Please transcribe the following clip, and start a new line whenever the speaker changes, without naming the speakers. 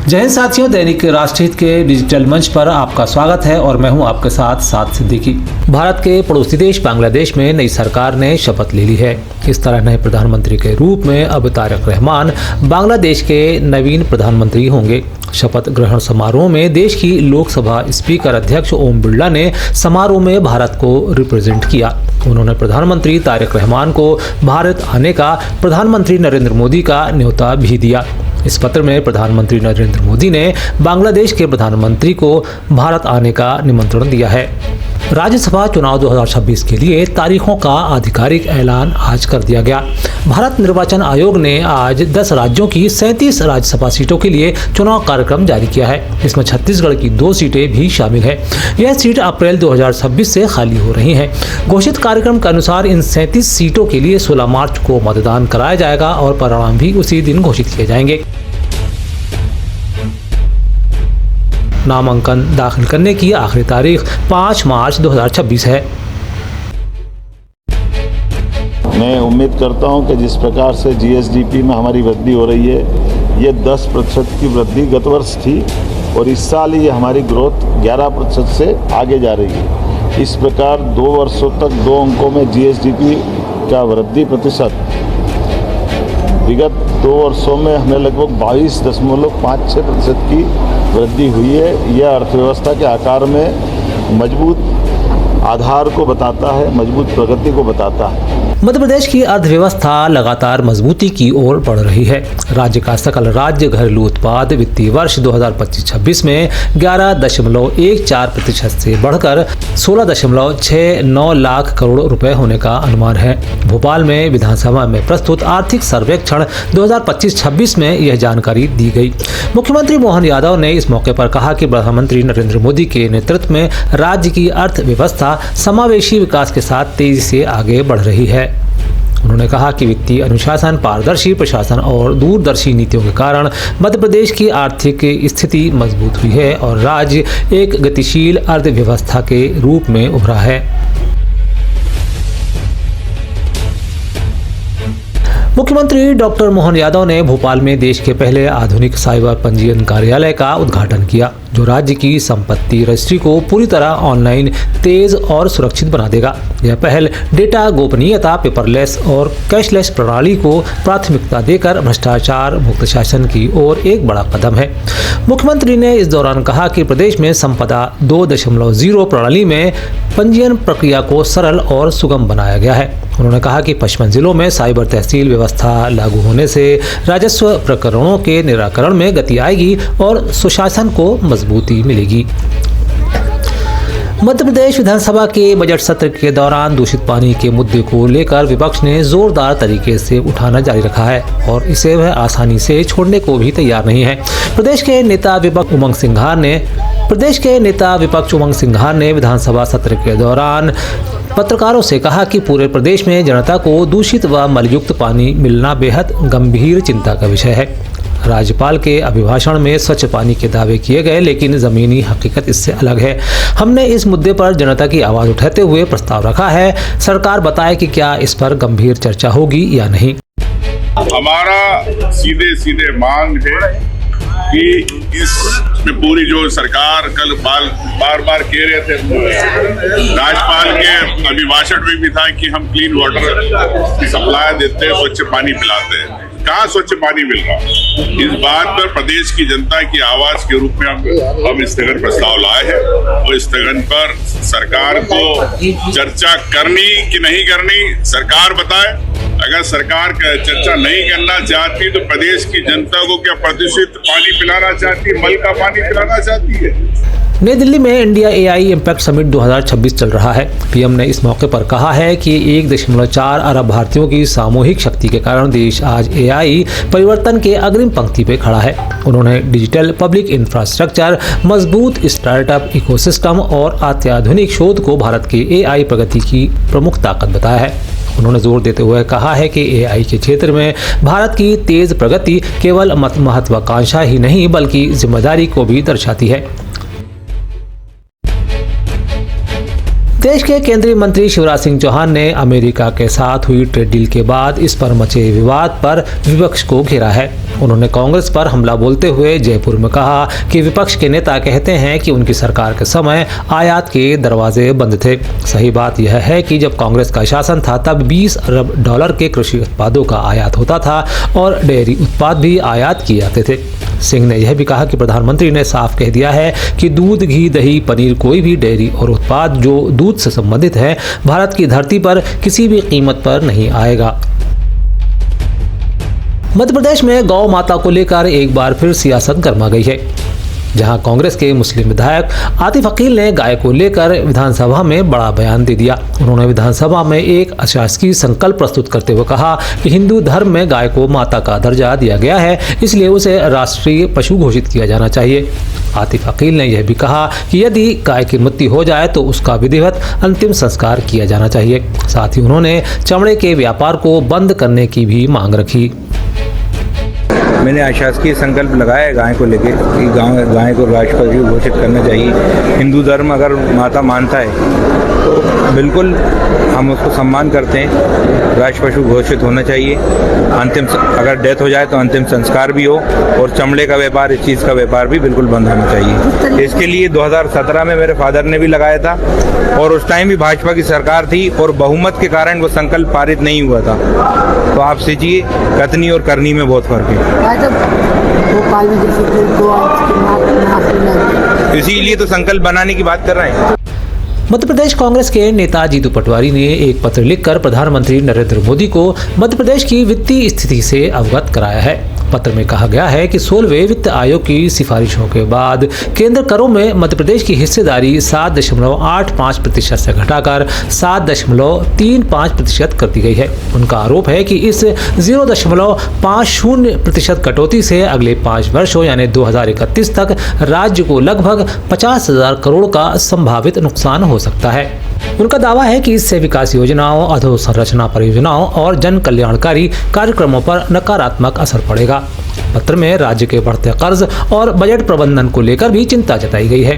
जय हिंद साथियों, दैनिक राष्ट्रहित के डिजिटल मंच पर आपका स्वागत है और मैं हूं आपके साथ साद सिद्दीकी। भारत के पड़ोसी देश बांग्लादेश में नई सरकार ने शपथ ले ली है। इस तरह नए प्रधानमंत्री के रूप में अब तारिक रहमान बांग्लादेश के नवीन प्रधानमंत्री होंगे। शपथ ग्रहण समारोह में देश की लोकसभा स्पीकर अध्यक्ष ओम बिरला ने समारोह में भारत को रिप्रेजेंट किया। उन्होंने प्रधानमंत्री तारिक रहमान को भारत आने का प्रधानमंत्री नरेंद्र मोदी का न्योता भी दिया। इस पत्र में प्रधानमंत्री नरेंद्र मोदी ने बांग्लादेश के प्रधानमंत्री को भारत आने का निमंत्रण दिया है। राज्यसभा चुनाव 2026 के लिए तारीखों का आधिकारिक ऐलान आज कर दिया गया। भारत निर्वाचन आयोग ने आज 10 राज्यों की 37 राज्यसभा सीटों के लिए चुनाव कार्यक्रम जारी किया है। इसमें छत्तीसगढ़ की 2 सीटें भी शामिल है। यह सीट अप्रैल 2026 से खाली हो रही हैं। घोषित कार्यक्रम के अनुसार इन 37 सीटों के लिए 16 मार्च को मतदान कराया जाएगा और परिणाम भी उसी दिन घोषित किए जाएंगे। नामांकन दाखिल करने की आखिरी तारीख 5 मार्च 2026 है।
मैं उम्मीद करता हूं कि जिस प्रकार से जीएसडीपी में हमारी वृद्धि हो रही है, ये 10% की वृद्धि गत वर्ष थी और इस साल ये हमारी ग्रोथ 11% से आगे जा रही है। इस प्रकार 2 वर्षों तक 2 अंकों में जीएसडीपी का वृद्धि प्रतिशत विगत 2 वर्षों में हमें लगभग 22.56% की वृद्धि हुई है। यह अर्थव्यवस्था के आकार में मजबूत आधार को बताता है, मजबूत प्रगति को बताता है।
मध्य प्रदेश की अर्थव्यवस्था लगातार मजबूती की ओर बढ़ रही है। राज्य का सकल राज्य घरेलू उत्पाद वित्तीय वर्ष 2025-26 में 11.14% से बढ़कर 16.69 लाख करोड़ रुपए होने का अनुमान है। भोपाल में विधानसभा में प्रस्तुत आर्थिक सर्वेक्षण 2025-26 में यह जानकारी दी गई। मुख्यमंत्री मोहन यादव ने इस मौके पर कहा कि प्रधानमंत्री नरेंद्र मोदी के नेतृत्व में राज्य की अर्थव्यवस्था समावेशी विकास के साथ तेजी से आगे बढ़ रही है। उन्होंने कहा कि वित्तीय अनुशासन, पारदर्शी प्रशासन और दूरदर्शी नीतियों के कारण मध्य प्रदेश की आर्थिक स्थिति मजबूत हुई है और राज्य एक गतिशील अर्थव्यवस्था के रूप में उभरा है। मुख्यमंत्री डॉक्टर मोहन यादव ने भोपाल में देश के पहले आधुनिक साइबर पंजीयन कार्यालय का उद्घाटन किया, जो राज्य की संपत्ति रजिस्ट्री को पूरी तरह ऑनलाइन, तेज और सुरक्षित बना देगा। यह पहल डेटा गोपनीयता, पेपरलेस और कैशलेस प्रणाली को प्राथमिकता देकर भ्रष्टाचार मुक्त शासन की ओर एक बड़ा कदम है। मुख्यमंत्री ने इस दौरान कहा कि प्रदेश में संपदा 2.0 प्रणाली में पंजीयन प्रक्रिया को सरल और सुगम बनाया गया है। उन्होंने कहा कि 55 जिलों में साइबर तहसील व्यवस्था लागू होने से राजस्व प्रकरणों के निराकरण में गति आएगी और सुशासन को मजबूती मिलेगी। मध्य प्रदेश विधानसभा के बजट सत्र के दौरान दूषित पानी के मुद्दे को लेकर विपक्ष ने जोरदार तरीके से उठाना जारी रखा है और इसे वह आसानी से छोड़ने को भी तैयार नहीं है। प्रदेश के नेता विपक्ष उमंग सिंघार ने विधानसभा सत्र के दौरान पत्रकारों से कहा कि पूरे प्रदेश में जनता को दूषित व मलयुक्त पानी मिलना बेहद गंभीर चिंता का विषय है। राज्यपाल के अभिभाषण में स्वच्छ पानी के दावे किए गए, लेकिन जमीनी हकीकत इससे अलग है। हमने इस मुद्दे पर जनता की आवाज उठाते हुए प्रस्ताव रखा है। सरकार बताए कि क्या इस पर गंभीर चर्चा होगी या नहीं।
हमारा सीधे मांग है कि इसमें पूरी जो सरकार कल बार कह रहे थे, राज्यपाल के अभिभाषण में भी था कि हम क्लीन वाटर की सप्लाई देते हैं, स्वच्छ पानी पिलाते हैं। कहाँ स्वच्छ पानी मिल रहा? इस बात पर प्रदेश की जनता की आवाज के रूप में हम स्थगन प्रस्ताव लाए हैं और स्थगन पर सरकार को चर्चा करनी कि नहीं करनी सरकार बताए। अगर सरकार चर्चा नहीं करना चाहती तो प्रदेश की जनता को क्या प्रदूषित पानी पिलाना चाहती है, मल का पानी पिलाना चाहती है?
नई दिल्ली में इंडिया एआई इम्पैक्ट समिट 2026 चल रहा है। पीएम ने इस मौके पर कहा है कि 1.4 अरब भारतीयों की सामूहिक शक्ति के कारण देश आज एआई परिवर्तन के अग्रिम पंक्ति पे खड़ा है। उन्होंने डिजिटल पब्लिक इंफ्रास्ट्रक्चर, मजबूत स्टार्टअप इकोसिस्टम और अत्याधुनिक शोध को भारत के एआई प्रगति की प्रमुख ताकत बताया है। उन्होंने जोर देते हुए कहा है कि एआई के क्षेत्र में भारत की तेज प्रगति केवल महत्वाकांक्षा ही नहीं बल्कि जिम्मेदारी को भी दर्शाती है। देश के केंद्रीय मंत्री शिवराज सिंह चौहान ने अमेरिका के साथ हुई ट्रेड डील के बाद इस पर मचे विवाद पर विपक्ष को घेरा है। उन्होंने कांग्रेस पर हमला बोलते हुए जयपुर में कहा कि विपक्ष के नेता कहते हैं कि उनकी सरकार के समय आयात के दरवाजे बंद थे। सही बात यह है कि जब कांग्रेस का शासन था तब 20 अरब डॉलर के कृषि उत्पादों का आयात होता था और डेयरी उत्पाद भी आयात किए जाते थे। सिंह ने यह भी कहा कि प्रधानमंत्री ने साफ कह दिया है कि दूध, घी, दही, पनीर, कोई भी डेयरी और उत्पाद जो दूध से संबंधित है भारत की धरती पर किसी भी कीमत पर नहीं आएगा। मध्य प्रदेश में गौ माता को लेकर एक बार फिर सियासत गर्मा गई है, जहां कांग्रेस के मुस्लिम विधायक आतिफ अकील ने गाय को लेकर विधानसभा में बड़ा बयान दे दिया। उन्होंने विधानसभा में एक अशासकीय संकल्प प्रस्तुत करते हुए कहा कि हिंदू धर्म में गाय को माता का दर्जा दिया गया है, इसलिए उसे राष्ट्रीय पशु घोषित किया जाना चाहिए। आतिफ अकील ने यह भी कहा कि यदि गाय की मृत्यु हो जाए तो उसका विधिवत अंतिम संस्कार किया जाना चाहिए। साथ ही उन्होंने चमड़े के व्यापार को बंद करने की भी मांग रखी।
मैंने अशासकीय संकल्प लगाया है गाय को लेके कि गाय को राष्ट्रपति घोषित करना चाहिए। हिंदू धर्म अगर माता मानता है तो बिल्कुल हम उसको सम्मान करते हैं। राष्ट्र पशु घोषित होना चाहिए। अगर डेथ हो जाए तो अंतिम संस्कार भी हो और चमड़े का व्यापार, इस चीज़ का व्यापार भी बिल्कुल बंद होना चाहिए। इसके लिए 2017 में मेरे फादर ने भी लगाया था और उस टाइम भी भाजपा की सरकार थी और बहुमत के कारण वो संकल्प पारित नहीं हुआ था। तो आप सोचिए, कथनी और करनी में बहुत फर्क है। इसीलिए तो संकल्प बनाने की बात कर रहे हैं।
मध्य प्रदेश कांग्रेस के नेता जीतू पटवारी ने एक पत्र लिखकर प्रधानमंत्री नरेंद्र मोदी को मध्य प्रदेश की वित्तीय स्थिति से अवगत कराया है। पत्र में कहा गया है कि 16वें वित्त आयोग की सिफारिशों के बाद केंद्र करों में मध्य प्रदेश की हिस्सेदारी 7.85% से घटाकर 7.35% कर दी गई है। उनका आरोप है कि इस 0.50% कटौती से अगले 5 वर्षों यानी 2031 तक राज्य को लगभग 50,000 करोड़ का संभावित नुकसान हो सकता है। उनका दावा है कि इससे विकास योजनाओं, अधोसंरचना परियोजनाओं और जन कल्याणकारी कार्यक्रमों पर नकारात्मक असर पड़ेगा। पत्र में राज्य के बढ़ते कर्ज और बजट प्रबंधन को लेकर भी चिंता जताई गई है।